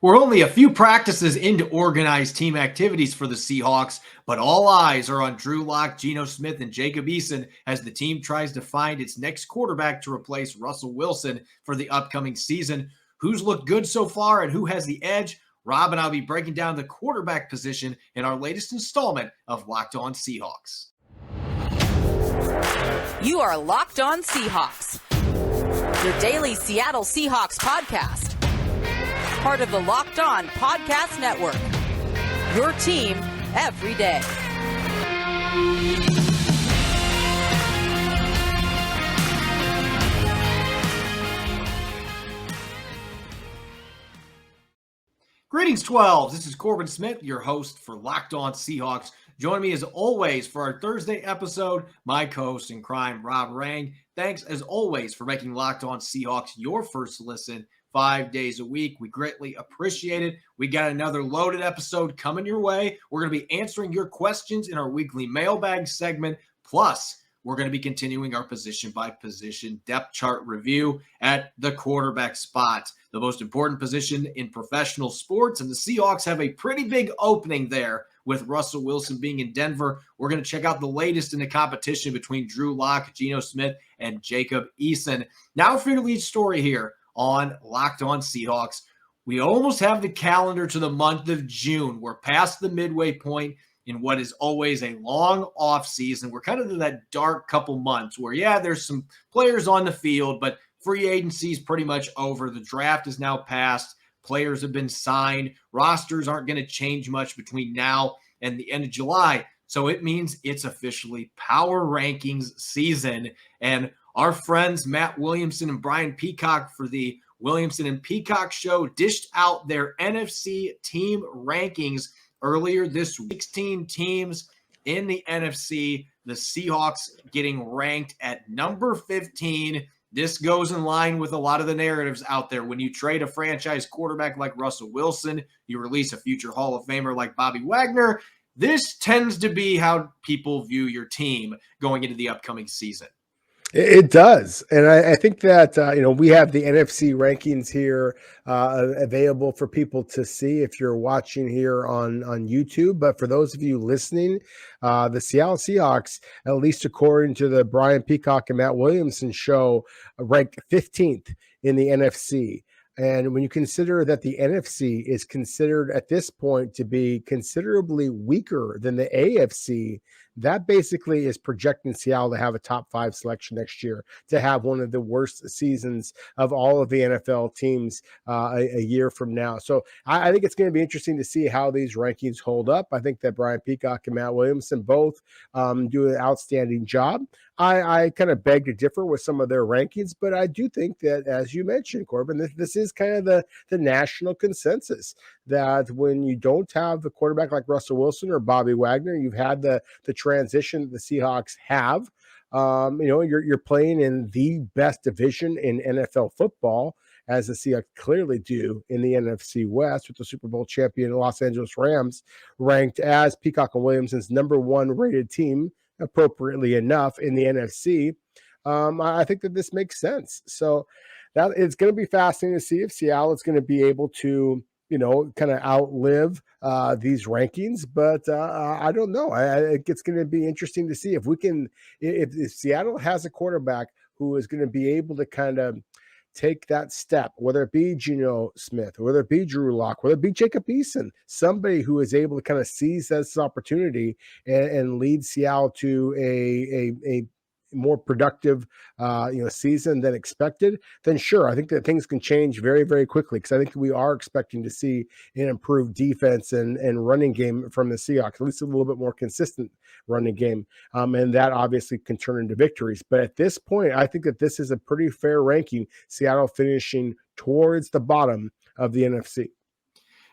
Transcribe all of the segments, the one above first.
We're only a few practices into organized team activities for the Seahawks, but all eyes are on Drew Lock, Geno Smith, and Jacob Eason as the team tries to find its next quarterback to replace Russell Wilson for the upcoming season. Who's looked good so far and who has the edge? Rob and I will be breaking down the quarterback position in our latest installment of Locked On Seahawks. You are Locked On Seahawks, your daily Seattle Seahawks podcast. Part of the Locked On Podcast Network, your team every day. Greetings, 12s. This is Corbin Smith, your host for Locked On Seahawks. Join me as always for our Thursday episode, my co-host in crime, Rob Rang. Thanks as always for making Locked On Seahawks your first listen 5 days a week. We greatly appreciate it. We got another loaded episode coming your way. We're going to be answering your questions in our weekly mailbag segment. Plus, we're going to be continuing our position-by-position depth chart review at the quarterback spot, the most important position in professional sports, and the Seahawks have a pretty big opening there with Russell Wilson being in Denver. We're going to check out the latest in the competition between Drew Lock, Geno Smith, and Jacob Eason. Now for your lead story here on Locked On Seahawks. We almost have the calendar to the month of June. We're past the midway point in what is always a long off season. We're kind of in that dark couple months where, there's some players on the field, but free agency is pretty much over. The draft is now passed. Players have been signed. Rosters aren't going to change much between now and the end of July. So it means it's officially power rankings season. And our friends Matt Williamson and Brian Peacock for the Williamson and Peacock show dished out their NFC team rankings earlier this week. 16 teams in the NFC, the Seahawks getting ranked at number 15. This goes in line with a lot of the narratives out there. When you trade a franchise quarterback like Russell Wilson, you release a future Hall of Famer like Bobby Wagner. This tends to be how people view your team going into the upcoming season. It does. And I think that, we have the NFC rankings here available for people to see if you're watching here on YouTube. But for those of you listening, the Seattle Seahawks, at least according to the Brian Peacock and Matt Williamson show, ranked 15th in the NFC. And when you consider that the NFC is considered at this point to be considerably weaker than the AFC, that basically is projecting Seattle to have a top 5 selection next year, to have one of the worst seasons of all of the NFL teams a year from now. So I think it's going to be interesting to see how these rankings hold up. I think that Brian Peacock and Matt Williamson both do an outstanding job. I kind of beg to differ with some of their rankings, but I do think that, as you mentioned, Corbin, this is kind of the national consensus that when you don't have a quarterback like Russell Wilson or Bobby Wagner, you've had the transition that the Seahawks have. You're playing in the best division in NFL football, as the Seahawks clearly do in the NFC West, with the Super Bowl champion Los Angeles Rams ranked as Peacock and Williamson's number 1 rated team, appropriately enough, in the NFC. I think that this makes sense. So that it's going to be fascinating to see if Seattle is going to be able to, kind of outlive these rankings. But I don't know. I think it's going to be interesting to see if Seattle has a quarterback who is going to be able to kind of take that step, whether it be Geno Smith, whether it be Drew Lock, whether it be Jacob Eason, somebody who is able to kind of seize this opportunity and lead Seattle to a more productive season than expected, then sure, I think that things can change very, very quickly, because I think we are expecting to see an improved defense and running game from the Seahawks, at least a little bit more consistent running game, and that obviously can turn into victories. But at this point, I think that this is a pretty fair ranking, Seattle finishing towards the bottom of the NFC.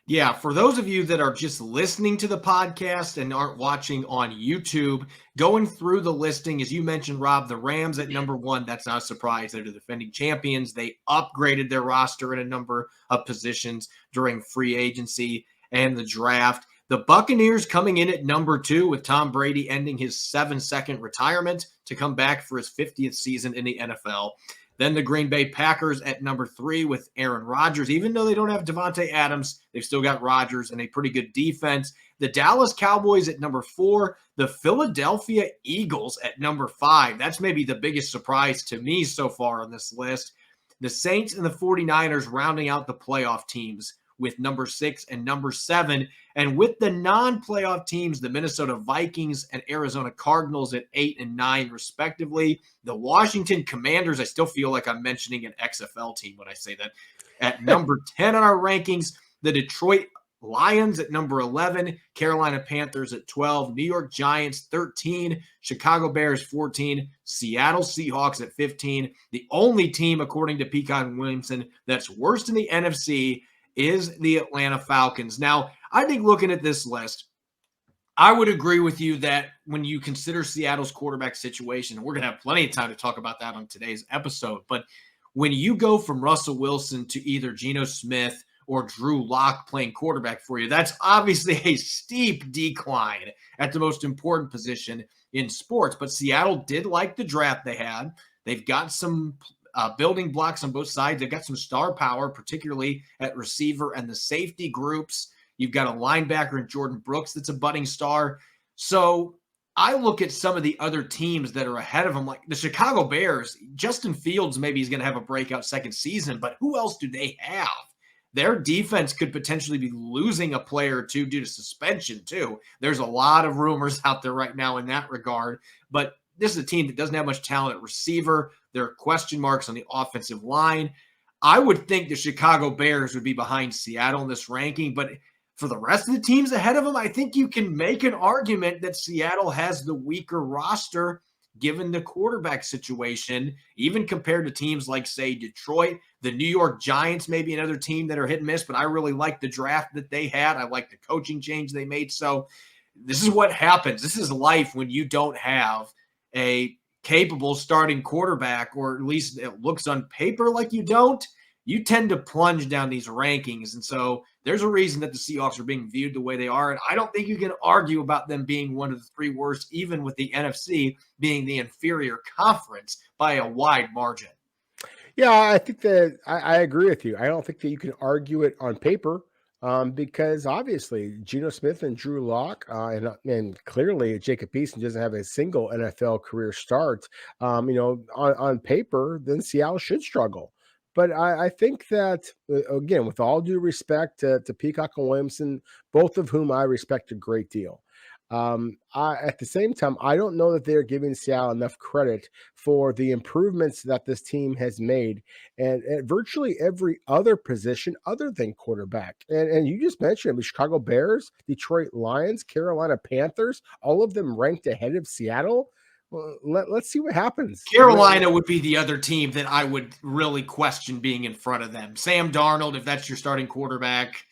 Yeah, for those of you that are just listening to the podcast and aren't watching on YouTube, going through the listing, as you mentioned, Rob, the Rams at number 1, that's not a surprise. They're the defending champions. They upgraded their roster in a number of positions during free agency and the draft. The Buccaneers coming in at number 2 with Tom Brady ending his 7-second retirement to come back for his 50th season in the NFL. Then the Green Bay Packers at number 3 with Aaron Rodgers. Even though they don't have Devontae Adams, they've still got Rodgers and a pretty good defense. The Dallas Cowboys at number 4. The Philadelphia Eagles at number 5. That's maybe the biggest surprise to me so far on this list. The Saints and the 49ers rounding out the playoff teams with number 6 and number 7. And with the non-playoff teams, the Minnesota Vikings and Arizona Cardinals at 8 and 9, respectively. The Washington Commanders, I still feel like I'm mentioning an XFL team when I say that, at number 10 on our rankings. The Detroit Lions at number 11, Carolina Panthers at 12, New York Giants 13, Chicago Bears 14, Seattle Seahawks at 15. The only team, according to Peacock and Williamson, that's worst in the NFC is the Atlanta Falcons. Now, I think looking at this list, I would agree with you that when you consider Seattle's quarterback situation, and we're going to have plenty of time to talk about that on today's episode, but when you go from Russell Wilson to either Geno Smith or Drew Lock playing quarterback for you, that's obviously a steep decline at the most important position in sports. But Seattle did like the draft they had. They've got some building blocks on both sides. They've got some star power, particularly at receiver and the safety groups. You've got a linebacker in Jordan Brooks that's a budding star. So I look at some of the other teams that are ahead of them, like the Chicago Bears. Justin Fields maybe is going to have a breakout second season, but who else do they have? Their defense could potentially be losing a player or two due to suspension, too. There's a lot of rumors out there right now in that regard. But this is a team that doesn't have much talent at receiver. There are question marks on the offensive line. I would think the Chicago Bears would be behind Seattle in this ranking. But for the rest of the teams ahead of them, I think you can make an argument that Seattle has the weaker roster given the quarterback situation, even compared to teams like, say, Detroit. The New York Giants may be another team that are hit and miss, but I really like the draft that they had. I like the coaching change they made. So this is what happens. This is life when you don't have a capable starting quarterback, or at least it looks on paper like you don't. You tend to plunge down these rankings. And so there's a reason that the Seahawks are being viewed the way they are. And I don't think you can argue about them being one of the 3 worst, even with the NFC being the inferior conference by a wide margin. Yeah, I think that I agree with you. I don't think that you can argue it on paper because obviously Geno Smith and Drew Lock and clearly Jacob Eason doesn't have a single NFL career start. On paper, then Seattle should struggle. But I think that, again, with all due respect to Peacock and Williamson, both of whom I respect a great deal, at the same time, I don't know that they're giving Seattle enough credit for the improvements that this team has made and at virtually every other position other than quarterback. And you just mentioned the Chicago Bears, Detroit Lions, Carolina Panthers, all of them ranked ahead of Seattle. Well, let's see what happens. Carolina would be the other team that I would really question being in front of them. Sam Darnold, if that's your starting quarterback.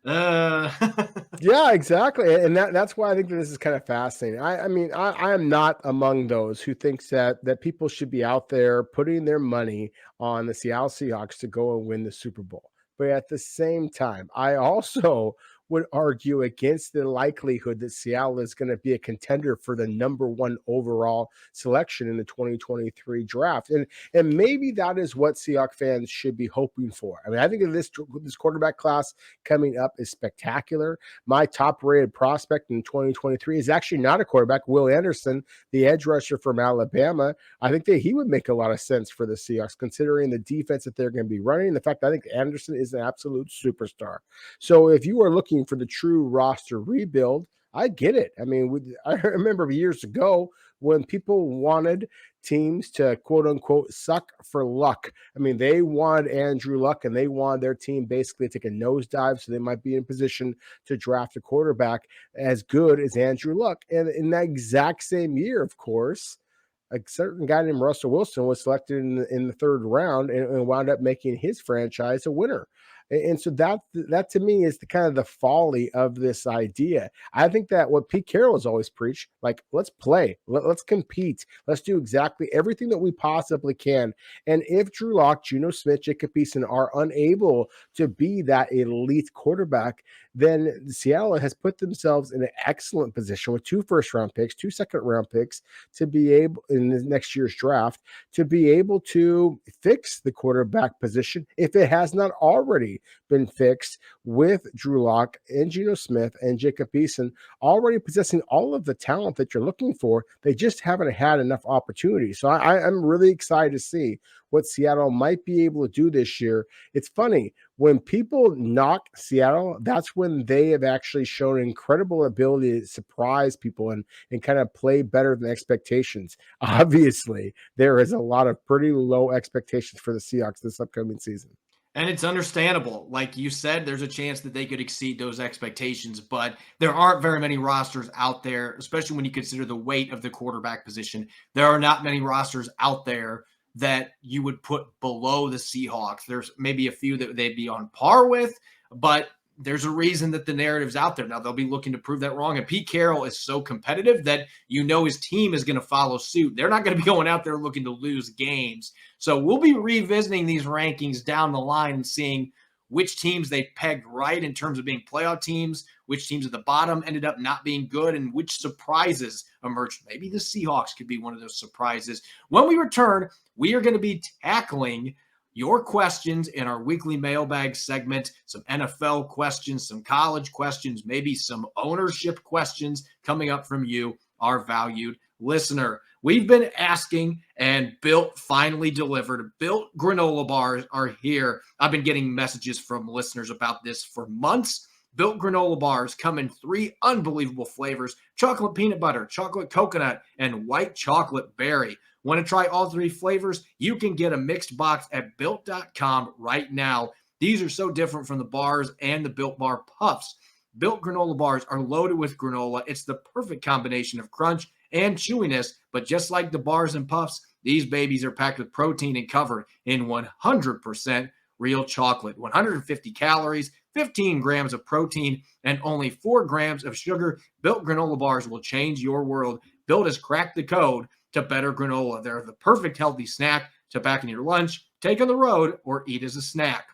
Yeah, exactly. And that's why I think that this is kind of fascinating. I am not among those who thinks that people should be out there putting their money on the Seattle Seahawks to go and win the Super Bowl. But at the same time, I also would argue against the likelihood that Seattle is going to be a contender for the number 1 overall selection in the 2023 draft. And maybe that is what Seahawks fans should be hoping for. I mean, I think this quarterback class coming up is spectacular. My top-rated prospect in 2023 is actually not a quarterback, Will Anderson, the edge rusher from Alabama. I think that he would make a lot of sense for the Seahawks, considering the defense that they're going to be running, and the fact that I think Anderson is an absolute superstar. So if you are looking for the true roster rebuild, I get it. I mean, I remember years ago when people wanted teams to quote unquote suck for luck. I mean, they wanted Andrew Luck and they wanted their team basically to take a nosedive so they might be in position to draft a quarterback as good as Andrew Luck. And in that exact same year, of course, a certain guy named Russell Wilson was selected in the 3rd round and wound up making his franchise a winner. And so that to me is the kind of the folly of this idea. I think that what Pete Carroll has always preached, like, let's play, let's compete, let's do exactly everything that we possibly can. And if Drew Lock, Geno Smith, Jacob Eason are unable to be that elite quarterback, then Seattle has put themselves in an excellent position with 2 first-round picks, 2 second-round picks to be able in the next year's draft to be able to fix the quarterback position if it has not already been fixed with Drew Lock and Geno Smith and Jacob Eason already possessing all of the talent that you're looking for. They just haven't had enough opportunities. So I'm really excited to see what Seattle might be able to do this year. It's funny, when people knock Seattle, that's when they have actually shown incredible ability to surprise people and kind of play better than expectations. Obviously, there is a lot of pretty low expectations for the Seahawks this upcoming season. And it's understandable. Like you said, there's a chance that they could exceed those expectations, but there aren't very many rosters out there, especially when you consider the weight of the quarterback position. There are not many rosters out there that you would put below the Seahawks. There's maybe a few that they'd be on par with, but there's a reason that the narrative's out there. Now, they'll be looking to prove that wrong. And Pete Carroll is so competitive that his team is going to follow suit. They're not going to be going out there looking to lose games. So we'll be revisiting these rankings down the line and seeing which teams they pegged right in terms of being playoff teams, which teams at the bottom ended up not being good, and which surprises emerged. Maybe the Seahawks could be one of those surprises. When we return, we are going to be tackling your questions in our weekly mailbag segment, some NFL questions, some college questions, maybe some ownership questions coming up from you, our valued listener. We've been asking, and Built finally delivered. Built granola bars are here. I've been getting messages from listeners about this for months. Built granola bars come in 3 unbelievable flavors: chocolate peanut butter, chocolate coconut, and white chocolate berry. Want to try all 3 flavors? You can get a mixed box at Built.com right now. These are so different from the bars and the Built Bar Puffs. Built granola bars are loaded with granola. It's the perfect combination of crunch and chewiness, but just like the bars and puffs, these babies are packed with protein and covered in 100% real chocolate. 150 calories, 15 grams of protein, and only 4 grams of sugar. Built granola bars will change your world. Built has cracked the code to better granola. They're the perfect healthy snack to pack in your lunch, take on the road, or eat as a snack.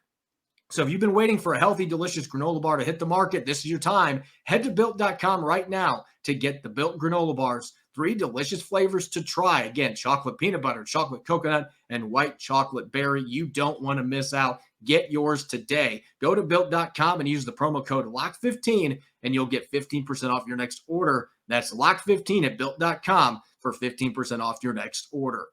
So if you've been waiting for a healthy, delicious granola bar to hit the market, this is your time. Head to Built.com right now to get the Built granola bars. 3 delicious flavors to try. Again, chocolate peanut butter, chocolate coconut, and white chocolate berry. You don't want to miss out. Get yours today. Go to Built.com and use the promo code LOCK15, and you'll get 15% off your next order. That's LOCK15 at Built.com for 15% off your next order.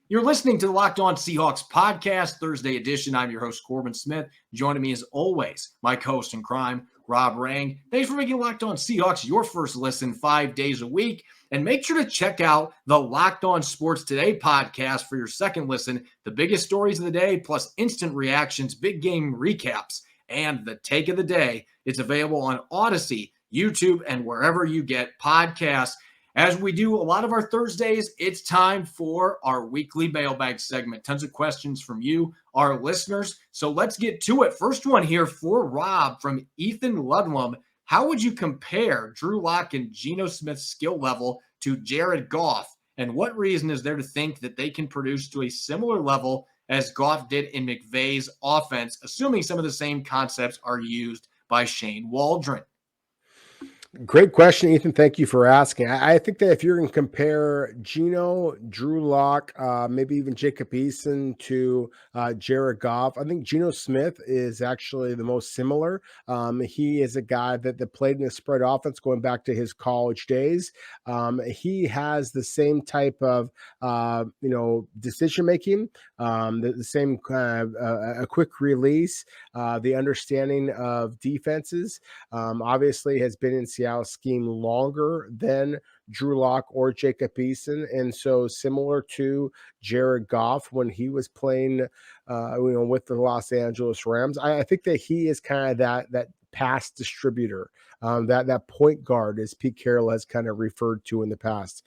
You're listening to the Locked On Seahawks podcast, Thursday edition. I'm your host, Corbin Smith. Joining me as always, my co-host in crime, Rob Rang. Thanks for making Locked On Seahawks your first listen 5 days a week. And make sure to check out the Locked On Sports Today podcast for your second listen. The biggest stories of the day, plus instant reactions, big game recaps, and the take of the day. It's available on Odyssey, YouTube, and wherever you get podcasts. As we do a lot of our Thursdays, it's time for our weekly mailbag segment. Tons of questions from you, our listeners. So let's get to it. First one here for Rob from Ethan Ludlum. How would you compare Drew Lock and Geno Smith's skill level to Jared Goff? And what reason is there to think that they can produce to a similar level as Goff did in McVay's offense, assuming some of the same concepts are used by Shane Waldron? Great question, Ethan. Thank you for asking. I think that if you're going to compare Geno, Drew Lock, maybe even Jacob Eason to Jared Goff, I think Geno Smith is actually the most similar. He is a guy that played in a spread offense going back to his college days. He has the same type of decision making, the same a quick release, the understanding of defenses. Obviously, has been in Seattle scheme longer than Drew Lock or Jacob Eason, and so similar to Jared Goff when he was playing, with the Los Angeles Rams. I think that he is kind of that pass distributor, that point guard, as Pete Carroll has kind of referred to in the past.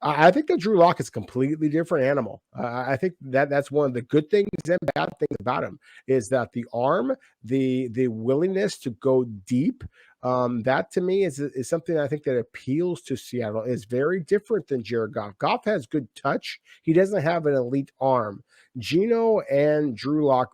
I think that Drew Lock is a completely different animal. I think that that's one of the good things and bad things about him is that the arm, the willingness to go deep, that to me is something I think that appeals to Seattle. Is very different than Jared Goff. Goff has good touch. He doesn't have an elite arm. Geno and Drew Lock,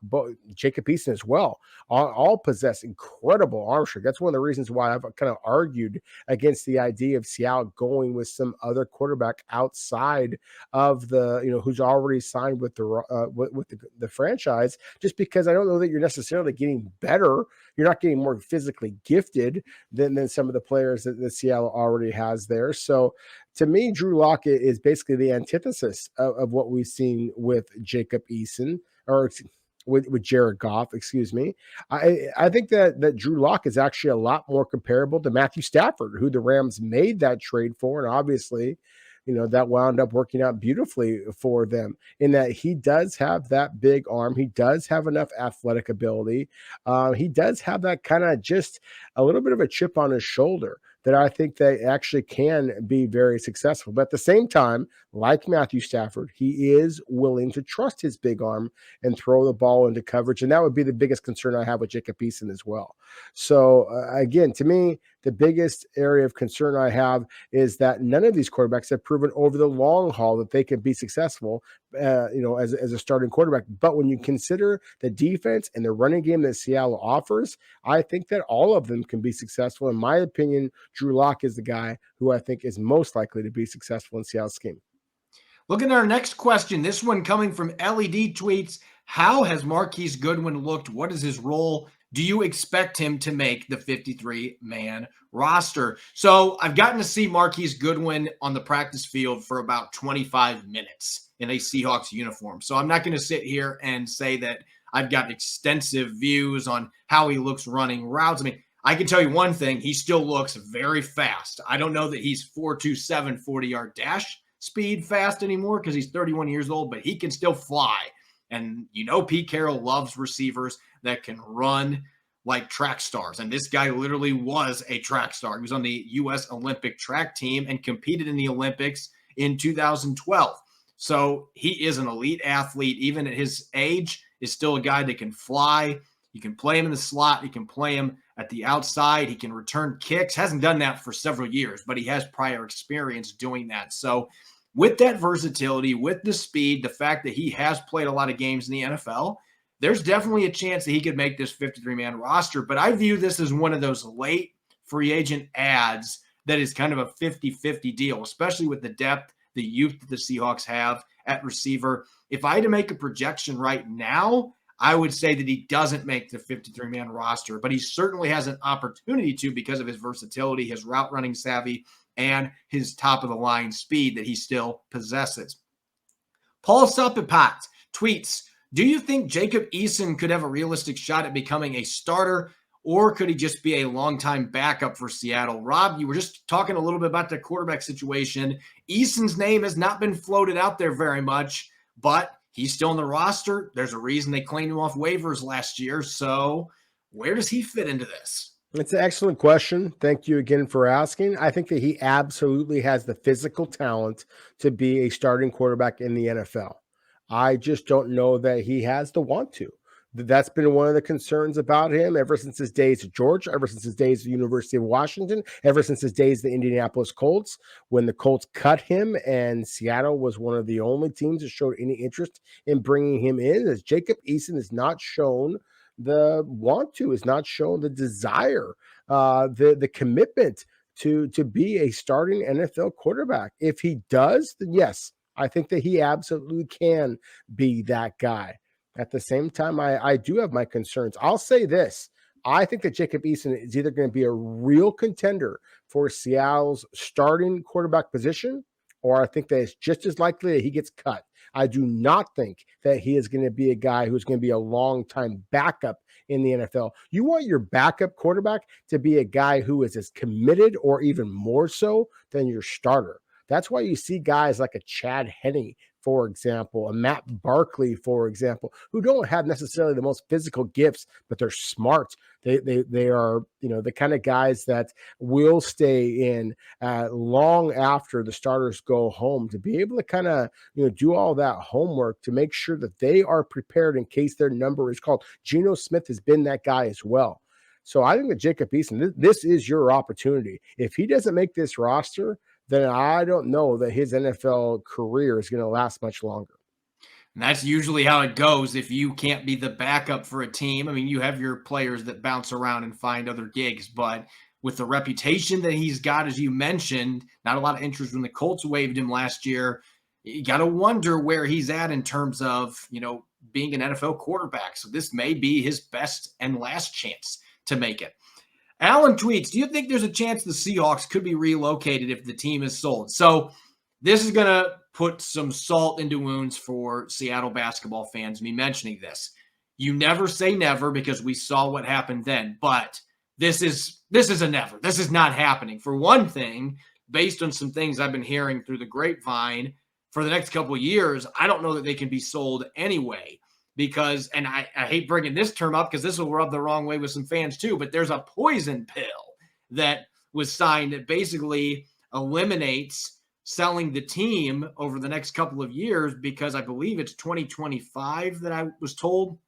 Jacob Eason as well, all possess incredible arm strength. That's one of the reasons why I've kind of argued against the idea of Seattle going with some other quarterback outside of the, who's already signed with the franchise, just because I don't know that you're necessarily getting better. You're not getting more physically gifted than some of the players that Seattle already has there. So to me, Drew Lock is basically the antithesis of what we've seen with Jacob Eason, or with Jared Goff, excuse me. I think that Drew Lock is actually a lot more comparable to Matthew Stafford, who the Rams made that trade for, and obviously, that wound up working out beautifully for them in that he does have that big arm. He does have enough athletic ability. He does have that kind of just a little bit of a chip on his shoulder that I think they actually can be very successful. But at the same time, like Matthew Stafford, he is willing to trust his big arm and throw the ball into coverage. And that would be the biggest concern I have with Jacob Eason as well. So again, to me, the biggest area of concern I have is that none of these quarterbacks have proven over the long haul that they can be successful, as a starting quarterback. But when you consider the defense and the running game that Seattle offers, I think that all of them can be successful. In my opinion, Drew Lock is the guy who I think is most likely to be successful in Seattle's scheme. Looking at our next question, this one coming from LED tweets, how has Marquise Goodwin looked? What is his role? Do you expect him to make the 53-man roster? So I've gotten to see Marquise Goodwin on the practice field for about 25 minutes in a Seahawks uniform. So I'm not going to sit here and say that I've got extensive views on how he looks running routes. I mean, I can tell you one thing. He still looks very fast. I don't know that he's 4.27 40-yard dash speed fast anymore because he's 31 years old, but he can still fly. And Pete Carroll loves receivers that can run like track stars. And this guy literally was a track star. He was on the U.S. Olympic track team and competed in the Olympics in 2012. So he is an elite athlete. Even at his age, is still a guy that can fly. You can play him in the slot. You can play him at the outside. He can return kicks. Hasn't done that for several years, but he has prior experience doing that. So with that versatility, with the speed, the fact that he has played a lot of games in the NFL, there's definitely a chance that he could make this 53-man roster. But I view this as one of those late free agent ads that is kind of a 50-50 deal, especially with the depth, the youth that the Seahawks have at receiver. If I had to make a projection right now, I would say that he doesn't make the 53-man roster, but he certainly has an opportunity to because of his versatility, his route running savvy, and his top-of-the-line speed that he still possesses. Paul Suppipat tweets, do you think Jacob Eason could have a realistic shot at becoming a starter, or could he just be a longtime backup for Seattle? Rob, you were just talking a little bit about the quarterback situation. Eason's name has not been floated out there very much, but he's still on the roster. There's a reason they claimed him off waivers last year. So where does he fit into this? It's an excellent question. Thank you again for asking. I think that he absolutely has the physical talent to be a starting quarterback in the NFL. I just don't know that he has the want to. That's been one of the concerns about him ever since his days at Georgia, ever since his days at the University of Washington, ever since his days at the Indianapolis Colts, when the Colts cut him and Seattle was one of the only teams that showed any interest in bringing him in, as Jacob Eason has not shown the want to, has not shown the desire, the commitment to be a starting NFL quarterback. If he does, then yes, I think that he absolutely can be that guy. At the same time, I do have my concerns. I'll say this. I think that Jacob Eason is either going to be a real contender for Seattle's starting quarterback position, or I think that it's just as likely that he gets cut. I do not think that he is going to be a guy who's going to be a long-time backup in the NFL. You want your backup quarterback to be a guy who is as committed or even more so than your starter. That's why you see guys like a Chad Henne for example, a Matt Barkley, for example, who don't have necessarily the most physical gifts, but they're smart. They are, the kind of guys that will stay in long after the starters go home, to be able to kind of, do all that homework to make sure that they are prepared in case their number is called. Geno Smith has been that guy as well. So I think that Jacob Eason, this is your opportunity. If he doesn't make this roster, then I don't know that his NFL career is going to last much longer. And that's usually how it goes if you can't be the backup for a team. I mean, you have your players that bounce around and find other gigs, but with the reputation that he's got, as you mentioned, not a lot of interest when the Colts waived him last year. You got to wonder where he's at in terms of, being an NFL quarterback. So this may be his best and last chance to make it. Alan tweets, do you think there's a chance the Seahawks could be relocated if the team is sold? So this is going to put some salt into wounds for Seattle basketball fans, me mentioning this. You never say never, because we saw what happened then, but this is a never. This is not happening. For one thing, based on some things I've been hearing through the grapevine, for the next couple of years, I don't know that they can be sold anyway. Because, and I hate bringing this term up because this will rub the wrong way with some fans too, but there's a poison pill that was signed that basically eliminates selling the team over the next couple of years, because I believe it's 2025 that I was told.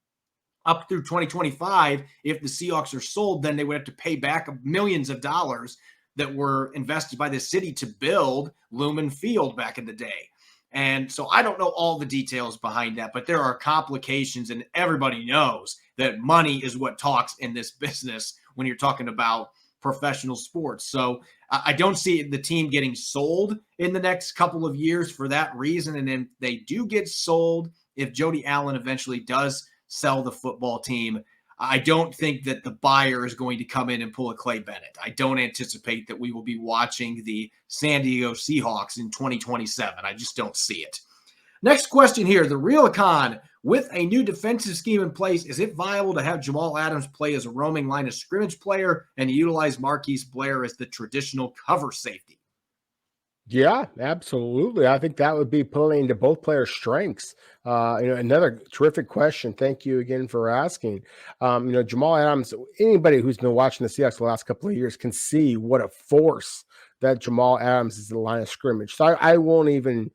Up through 2025, if the Seahawks are sold, then they would have to pay back millions of dollars that were invested by the city to build Lumen Field back in the day. And so I don't know all the details behind that, but there are complications, and everybody knows that money is what talks in this business when you're talking about professional sports. So I don't see the team getting sold in the next couple of years for that reason. And if they do get sold, if Jody Allen eventually does sell the football team, I don't think that the buyer is going to come in and pull a Clay Bennett. I don't anticipate that we will be watching the San Diego Seahawks in 2027. I just don't see it. Next question here, the Real Econ. With a new defensive scheme in place, is it viable to have Jamal Adams play as a roaming line of scrimmage player and utilize Marquise Blair as the traditional cover safety? Yeah, absolutely. I think that would be playing to both players' strengths. Another terrific question. Thank you again for asking. Jamal Adams, anybody who's been watching the Seahawks the last couple of years can see what a force that Jamal Adams is in the line of scrimmage. So I won't even,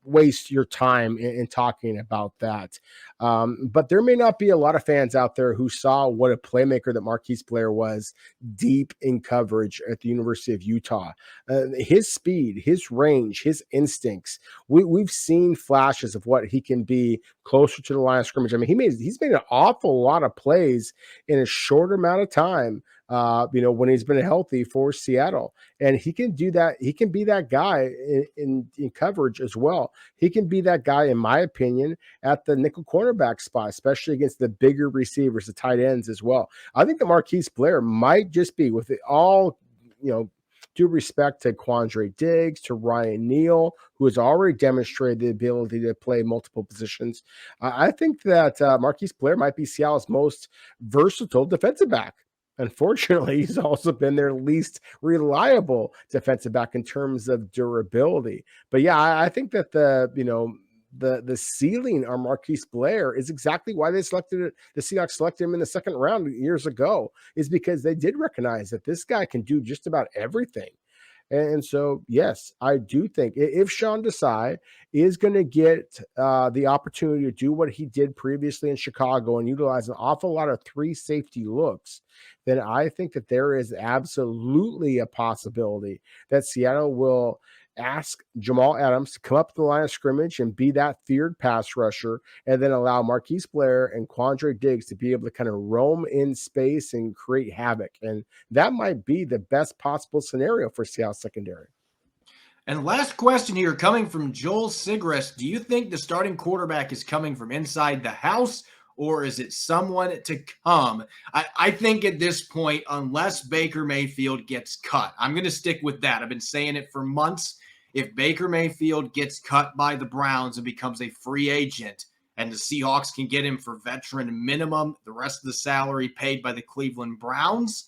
waste your time in talking about that. But there may not be a lot of fans out there who saw what a playmaker that Marquise Blair was deep in coverage at the University of Utah. His speed, his range, his instincts. We've seen flashes of what he can be closer to the line of scrimmage. I mean, he's made an awful lot of plays in a short amount of time. When he's been healthy for Seattle, and he can do that. He can be that guy in coverage as well. He can be that guy, in my opinion, at the nickel cornerback spot, especially against the bigger receivers, the tight ends as well. I think that Marquise Blair might just be, with it all, due respect to Quandre Diggs, to Ryan Neal, who has already demonstrated the ability to play multiple positions. I think that Marquise Blair might be Seattle's most versatile defensive back. Unfortunately, he's also been their least reliable defensive back in terms of durability. But yeah, I think that the ceiling on Marquise Blair is exactly why the Seahawks selected him in the second round years ago, is because they did recognize that this guy can do just about everything. And so, yes, I do think if Sean Desai is going to get the opportunity to do what he did previously in Chicago and utilize an awful lot of three safety looks, then I think that there is absolutely a possibility that Seattle will ask Jamal Adams to come up to the line of scrimmage and be that feared pass rusher, and then allow Marquise Blair and Quandre Diggs to be able to kind of roam in space and create havoc. And that might be the best possible scenario for Seattle secondary. And last question here, coming from Joel Sigrist. Do you think the starting quarterback is coming from inside the house, or is it someone to come? I think at this point, unless Baker Mayfield gets cut, I'm going to stick with that. I've been saying it for months. If Baker Mayfield gets cut by the Browns and becomes a free agent, and the Seahawks can get him for veteran minimum, the rest of the salary paid by the Cleveland Browns,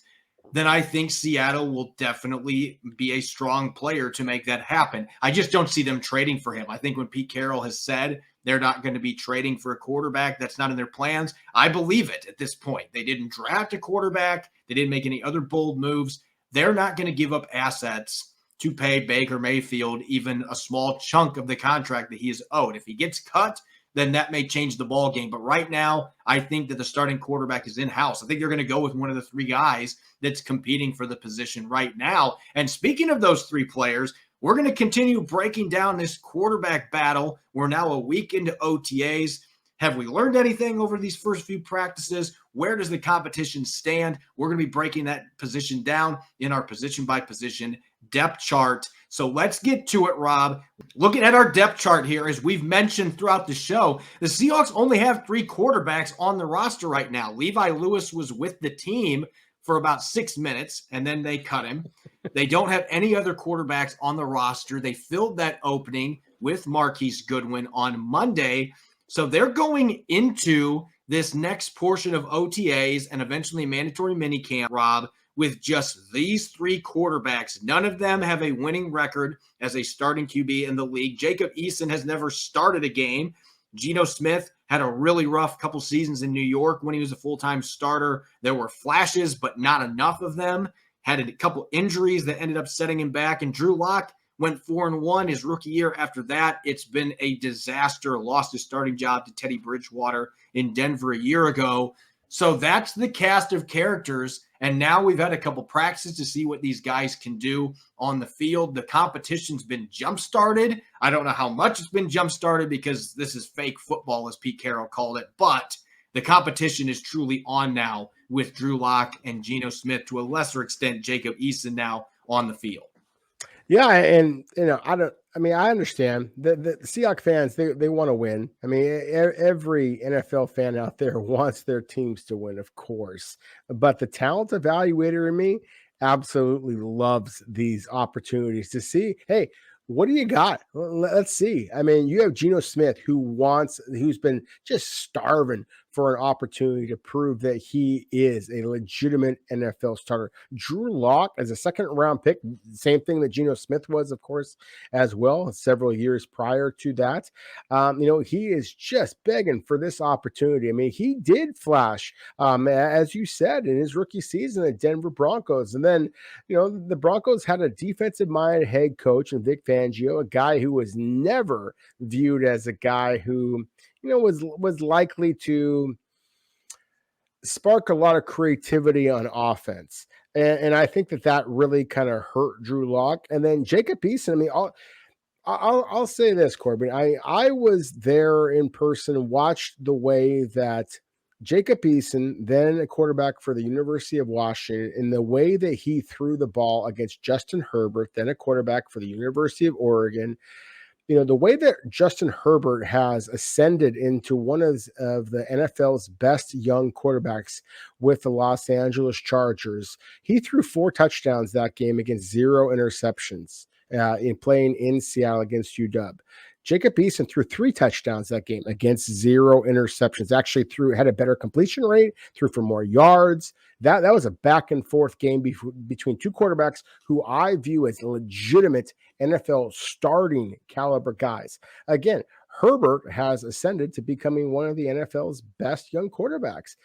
then I think Seattle will definitely be a strong player to make that happen. I just don't see them trading for him. I think when Pete Carroll has said they're not going to be trading for a quarterback, that's not in their plans. I believe it at this point. They didn't draft a quarterback. They didn't make any other bold moves. They're not going to give up assets to pay Baker Mayfield even a small chunk of the contract that he is owed. If he gets cut, then that may change the ball game. But right now, I think that the starting quarterback is in-house. I think they're going to go with one of the three guys that's competing for the position right now. And speaking of those three players, we're going to continue breaking down this quarterback battle. We're now a week into OTAs. Have we learned anything over these first few practices? Where does the competition stand? We're going to be breaking that position down in our position-by-position depth chart. So let's get to it, Rob. Looking at our depth chart here, as we've mentioned throughout the show, the Seahawks only have three quarterbacks on the roster right now. Levi Lewis was with the team for about 6 minutes, and then they cut him. They don't have any other quarterbacks on the roster. They filled that opening with Marquise Goodwin on Monday. So they're going into this next portion of OTAs and eventually mandatory minicamp, Rob, with just these three quarterbacks. None of them have a winning record as a starting QB in the league. Jacob Eason has never started a game. Geno Smith had a really rough couple seasons in New York when he was a full-time starter. There were flashes, but not enough of them. Had a couple injuries that ended up setting him back. And Drew Lock went 4-1 his rookie year. After that, it's been a disaster. Lost his starting job to Teddy Bridgewater in Denver a year ago. So that's the cast of characters. And now we've had a couple practices to see what these guys can do on the field. The competition's been jump-started. I don't know how much it's been jump-started because this is fake football, as Pete Carroll called it. But the competition is truly on now with Drew Lock and Geno Smith, to a lesser extent, Jacob Eason now on the field. Yeah, and I understand the Seahawks fans, they want to win. I mean, every NFL fan out there wants their teams to win, of course. But the talent evaluator in me absolutely loves these opportunities to see, hey, what do you got? Let's see. I mean, you have Geno Smith who's been just starving for an opportunity to prove that he is a legitimate NFL starter. Drew Lock as a second-round pick, same thing that Geno Smith was, of course, as well, several years prior to that. He is just begging for this opportunity. I mean, he did flash, as you said, in his rookie season at Denver Broncos. And then, the Broncos had a defensive-minded head coach in Vic Fangio, a guy who was never viewed as a guy who was likely to spark a lot of creativity on offense. And I think that really kind of hurt Drew Lock. And then Jacob Eason, I mean, I'll say this, Corbin. I was there in person, watched the way that Jacob Eason, then a quarterback for the University of Washington, in the way that he threw the ball against Justin Herbert, then a quarterback for the University of Oregon. The way that Justin Herbert has ascended into one of the NFL's best young quarterbacks with the Los Angeles Chargers, he threw 4 touchdowns that game against 0 interceptions in playing in Seattle against UW. Jacob Eason threw 3 touchdowns that game against 0 interceptions. Actually had a better completion rate, threw for more yards. That was a back and forth game between two quarterbacks who I view as legitimate NFL starting caliber guys. Again, Herbert has ascended to becoming one of the NFL's best young quarterbacks.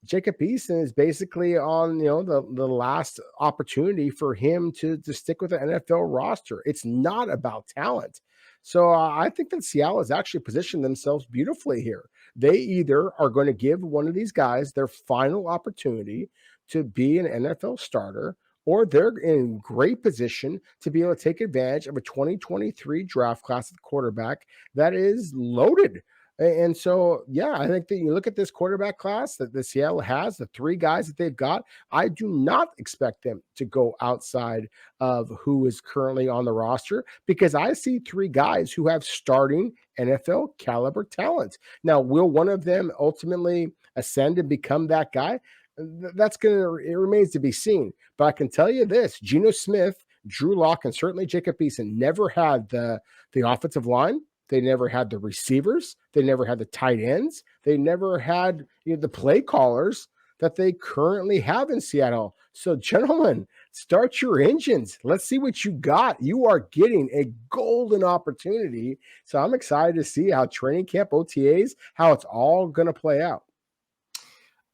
Jacob Eason is basically on the last opportunity for him to stick with the NFL roster. It's not about talent. So I think that Seattle has actually positioned themselves beautifully here. They either are going to give one of these guys their final opportunity to be an NFL starter, or they're in great position to be able to take advantage of a 2023 draft class at quarterback that is loaded. And so, yeah, I think that you look at this quarterback class that the Seattle has, the 3 guys that they've got, I do not expect them to go outside of who is currently on the roster, because I see 3 guys who have starting NFL caliber talent. Now, will one of them ultimately ascend and become that guy? It remains to be seen. But I can tell you this, Geno Smith, Drew Lock, and certainly Jacob Eason never had the offensive line. They never had the receivers. They never had the tight ends. They never had the play callers that they currently have in Seattle. So, gentlemen, start your engines. Let's see what you got. You are getting a golden opportunity. So I'm excited to see how training camp, OTAs, how it's all going to play out.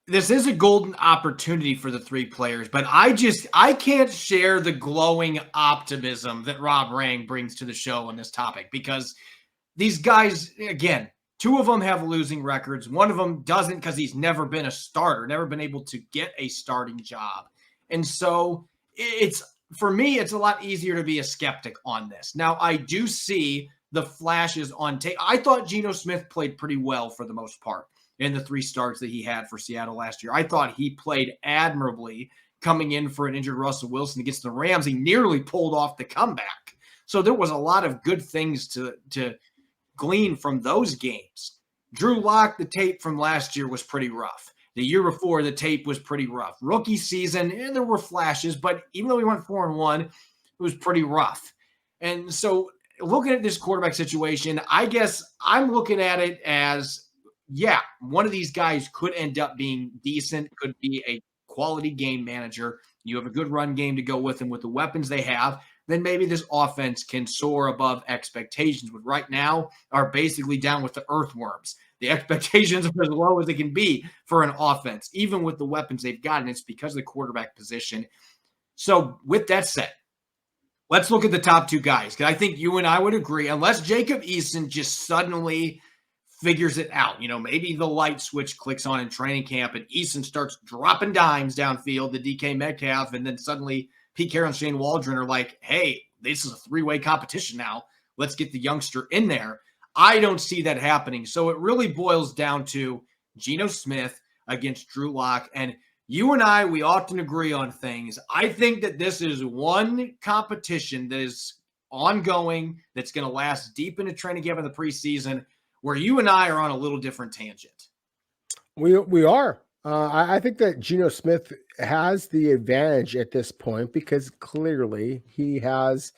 This is a golden opportunity for the three players, but I can't share the glowing optimism that Rob Rang brings to the show on this topic, because these guys, again, two of them have losing records. One of them doesn't, because he's never been a starter, never been able to get a starting job. And so for me, it's a lot easier to be a skeptic on this. Now, I do see the flashes on tape. I thought Geno Smith played pretty well for the most part in the 3 starts that he had for Seattle last year. I thought he played admirably coming in for an injured Russell Wilson against the Rams. He nearly pulled off the comeback. So there was a lot of good things to glean from those games. Drew Lock, the tape from last year was pretty rough. The year before, the tape was pretty rough. Rookie season, and there were flashes, but even though we went 4-1, it was pretty rough. And so looking at this quarterback situation, I guess I'm looking at it as, yeah, one of these guys could end up being decent, could be a quality game manager. You have a good run game to go with them with the weapons they have. Then maybe this offense can soar above expectations. But right now are basically down with the earthworms. The expectations are as low as they can be for an offense, even with the weapons they've got, and it's because of the quarterback position. So with that said, let's look at the top 2 guys, because I think you and I would agree, unless Jacob Eason just suddenly figures it out. Maybe the light switch clicks on in training camp and Eason starts dropping dimes downfield to DK Metcalf, and then suddenly Pete Carroll and Shane Waldron are like, hey, this is a 3-way competition now. Let's get the youngster in there. I don't see that happening. So it really boils down to Geno Smith against Drew Lock. And you and I, we often agree on things. I think that this is one competition that is ongoing, that's going to last deep into training camp in the preseason, where you and I are on a little different tangent. We are. I think that Geno Smith has the advantage at this point because clearly he has,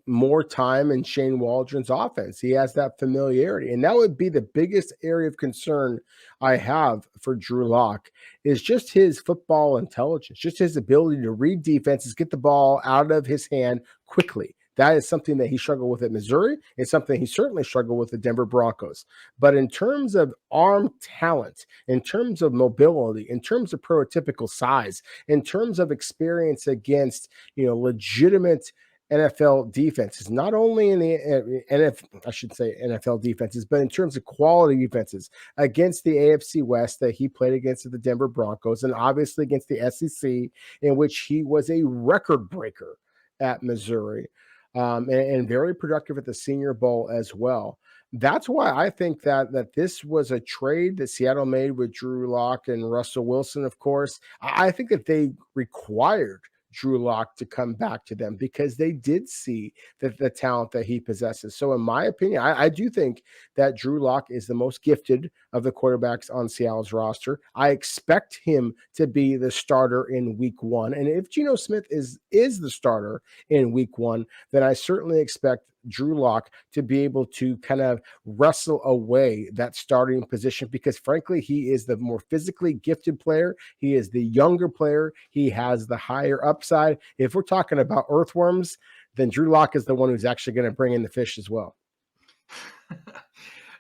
more time in Shane Waldron's offense. He has that familiarity. And that would be the biggest area of concern I have for Drew Lock, is just his football intelligence, just his ability to read defenses, get the ball out of his hand quickly. That is something that he struggled with at Missouri. It's something he certainly struggled with the Denver Broncos. But in terms of arm talent, in terms of mobility, in terms of prototypical size, in terms of experience against, legitimate NFL defenses, not only in the NFL defenses, but in terms of quality defenses against the AFC West that he played against the Denver Broncos, and obviously against the SEC, in which he was a record breaker at Missouri. And very productive at the Senior Bowl as well. That's why I think that this was a trade that Seattle made with Drew Lock and Russell Wilson, of course. I think that they required Drew Lock to come back to them because they did see that the talent that he possesses. So in my opinion, I do think that Drew Lock is the most gifted of the quarterbacks on Seattle's roster. I expect him to be the starter in week 1. And if Geno Smith is the starter in week 1, then I certainly expect Drew Lock to be able to kind of wrestle away that starting position because, frankly, he is the more physically gifted player. He is the younger player. He has the higher upside. If we're talking about earthworms, then Drew Lock is the one who's actually going to bring in the fish as well.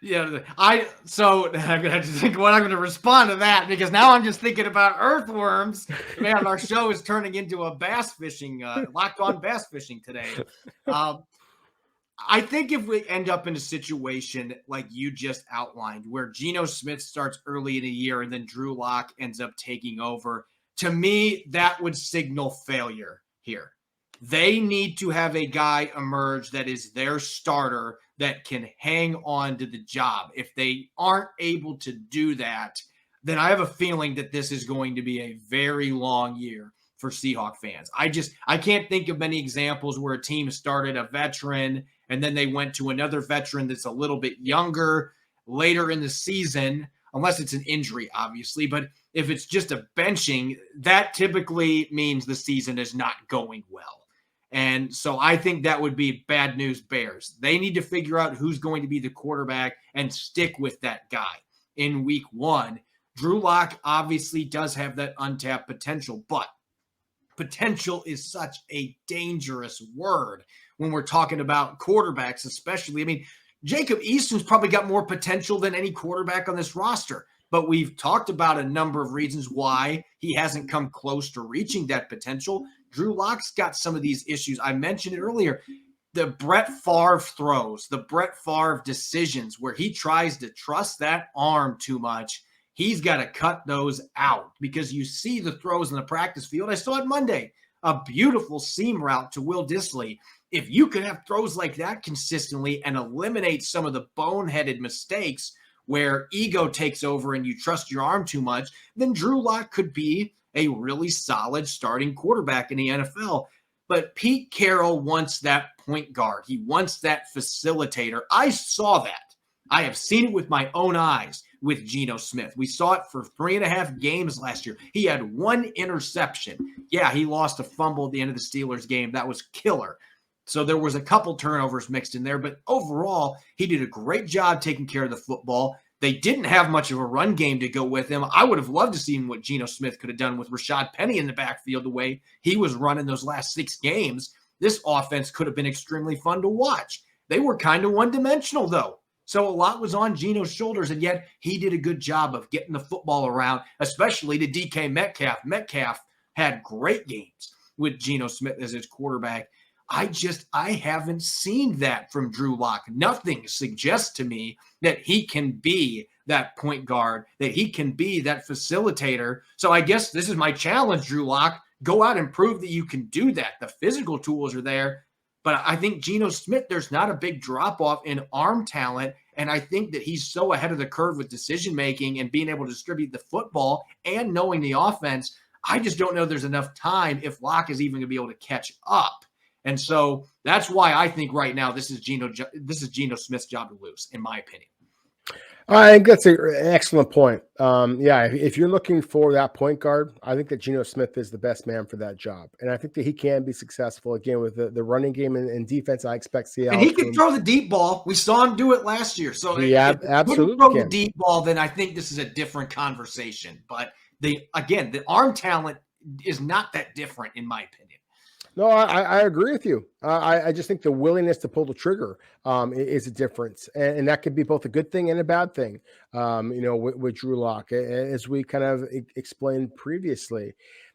Yeah, I'm going to have to think what I'm going to respond to that, because now I'm just thinking about earthworms. Man, our show is turning into a bass fishing, locked on bass fishing today. I think if we end up in a situation like you just outlined, where Geno Smith starts early in the year and then Drew Lock ends up taking over, to me, that would signal failure here. They need to have a guy emerge that is their starter that can hang on to the job. If they aren't able to do that, then I have a feeling that this is going to be a very long year for Seahawk fans. I can't think of many examples where a team started a veteran and then they went to another veteran that's a little bit younger later in the season, unless it's an injury, obviously. But if it's just a benching, that typically means the season is not going well. And so I think that would be bad news bears. They need to figure out who's going to be the quarterback and stick with that guy in week 1. Drew Lock obviously does have that untapped potential, but potential is such a dangerous word when we're talking about quarterbacks, especially. I mean, Jacob Easton's probably got more potential than any quarterback on this roster, but we've talked about a number of reasons why he hasn't come close to reaching that potential. Drew Lock's got some of these issues. I mentioned it earlier. The Brett Favre throws, the Brett Favre decisions where he tries to trust that arm too much. He's got to cut those out because you see the throws in the practice field. I saw it Monday, a beautiful seam route to Will Dissly. If you could have throws like that consistently and eliminate some of the boneheaded mistakes where ego takes over and you trust your arm too much, then Drew Lock could be a really solid starting quarterback in the NFL. But Pete Carroll wants that point guard. He wants that facilitator. I saw that. I have seen it with my own eyes with Geno Smith. We saw it for 3.5 games last year. He had one interception. Yeah, he lost a fumble at the end of the Steelers game. That was killer. So there was a couple turnovers mixed in there. But overall, he did a great job taking care of the football. They didn't have much of a run game to go with him. I would have loved to see what Geno Smith could have done with Rashad Penny in the backfield the way he was running those last 6 games. This offense could have been extremely fun to watch. They were kind of one-dimensional, though. So a lot was on Geno's shoulders, and yet he did a good job of getting the football around, especially to DK Metcalf. Metcalf had great games with Geno Smith as his quarterback. I haven't seen that from Drew Lock. Nothing suggests to me that he can be that point guard, that he can be that facilitator. So I guess this is my challenge, Drew Lock. Go out and prove that you can do that. The physical tools are there. But I think Geno Smith, there's not a big drop-off in arm talent, and I think that he's so ahead of the curve with decision-making and being able to distribute the football and knowing the offense. I just don't know there's enough time if Lock is even going to be able to catch up. And so that's why I think right now this is Geno Smith's job to lose, in my opinion. I think that's an excellent point. If you're looking for that point guard, I think that Geno Smith is the best man for that job. And I think that he can be successful, again, with the running game and defense. I expect Seattle. And he can throw the deep ball. We saw him do it last year. So he absolutely throw can. The deep ball, then I think this is a different conversation. But the arm talent is not that different, in my opinion. No, I agree with you. I just think the willingness to pull the trigger is a difference. And that could be both a good thing and a bad thing, with Drew Lock, as we kind of explained previously.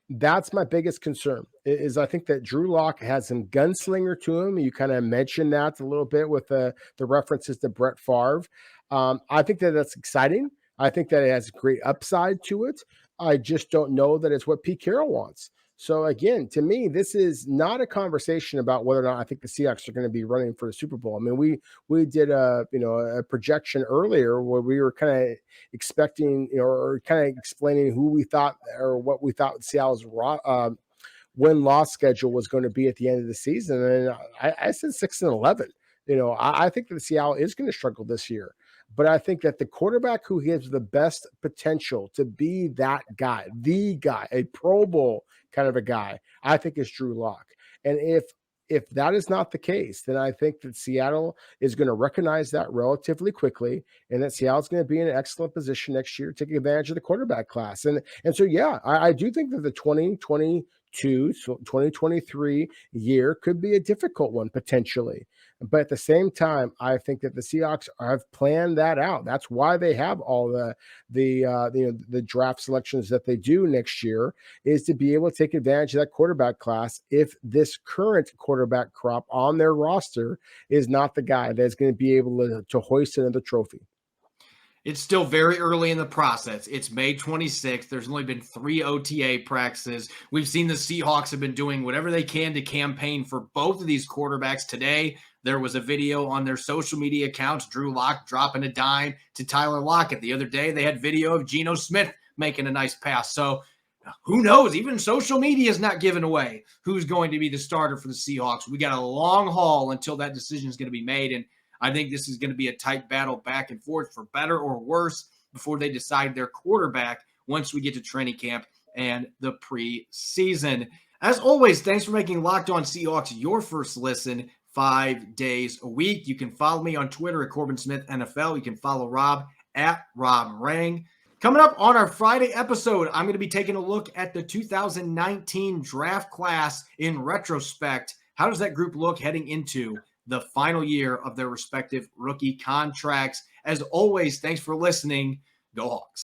That's my biggest concern is I think that Drew Lock has some gunslinger to him. You kind of mentioned that a little bit with the references to Brett Favre. I think that that's exciting. I think that it has great upside to it. I just don't know that it's what Pete Carroll wants. So again, to me, this is not a conversation about whether or not I think the Seahawks are going to be running for the Super Bowl. I mean, we did a projection earlier where we were kind of expecting, or kind of explaining who we thought or what we thought Seattle's win-loss schedule was going to be at the end of the season, and I said 6-11. I think that Seattle is going to struggle this year. But I think that the quarterback who gives the best potential to be that guy, the guy, a Pro Bowl kind of a guy, I think is Drew Lock. And if that is not the case, then I think that Seattle is going to recognize that relatively quickly, and that Seattle's going to be in an excellent position next year, taking advantage of the quarterback class. And so, yeah, I do think that the 2023 year could be a difficult one potentially. But at the same time, I think that the Seahawks have planned that out. That's why they have all the draft selections that they do next year, is to be able to take advantage of that quarterback class if this current quarterback crop on their roster is not the guy that's going to be able to hoist another trophy. It's still very early in the process. It's May 26th. There's only been 3 OTA practices. We've seen the Seahawks have been doing whatever they can to campaign for both of these quarterbacks. Today, there was a video on their social media accounts, Drew Lock dropping a dime to Tyler Lockett. The other day, they had video of Geno Smith making a nice pass. So who knows? Even social media is not giving away who's going to be the starter for the Seahawks. We got a long haul until that decision is going to be made. And I think this is going to be a tight battle back and forth for better or worse before they decide their quarterback once we get to training camp and the preseason. As always, thanks for making Locked On Seahawks your first listen 5 days a week. You can follow me on Twitter at Corbin Smith NFL. You can follow Rob at Rob Rang. Coming up on our Friday episode, I'm going to be taking a look at the 2019 draft class in retrospect. How does that group look heading into the final year of their respective rookie contracts? As always, thanks for listening. Go Hawks.